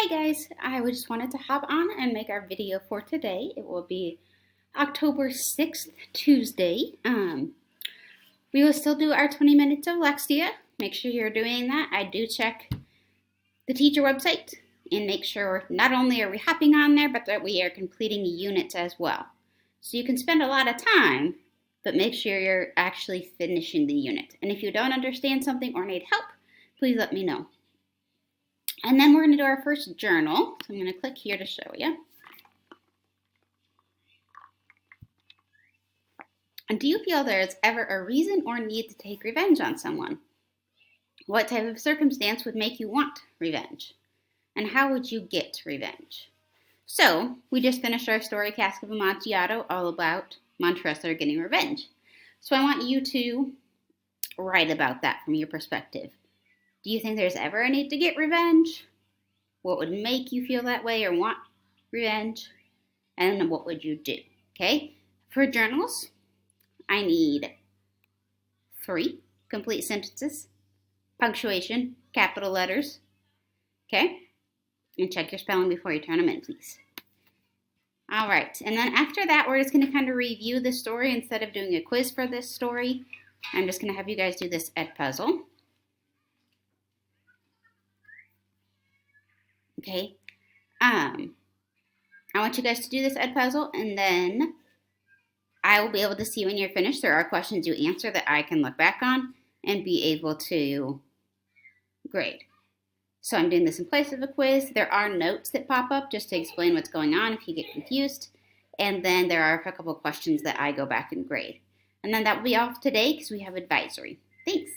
Hi guys, I just wanted to hop on and make our video for today. It will be October 6th, Tuesday. We will still do our 20 minutes of Lexia. Make sure you're doing that. I do check the teacher website and make sure not only are we hopping on there, but that we are completing units as well. So you can spend a lot of time, but make sure you're actually finishing the unit. And if you don't understand something or need help, please let me know. And then we're going to do our first journal. So I'm going to click here to show you. And do you feel there is ever a reason or need to take revenge on someone? What type of circumstance would make you want revenge? And how would you get revenge? So we just finished our story, Cask of Amontillado, all about Montressor getting revenge. So I want you to write about that from your perspective. Do you think there's ever a need to get revenge? What would make you feel that way or want revenge? And what would you do? Okay? For journals, I need 3 complete sentences, punctuation, capital letters. Okay? And check your spelling before you turn them in, please. All right. And then after that, we're just going to kind of review the story instead of doing a quiz for this story. I'm just going to have you guys do this Edpuzzle. Okay, I want you guys to do this Edpuzzle, and then I will be able to see when you're finished. There are questions you answer that I can look back on and be able to grade. So I'm doing this in place of a quiz. There are notes that pop up just to explain what's going on if you get confused. And then there are a couple of questions that I go back and grade. And then that will be all for today because we have advisory. Thanks.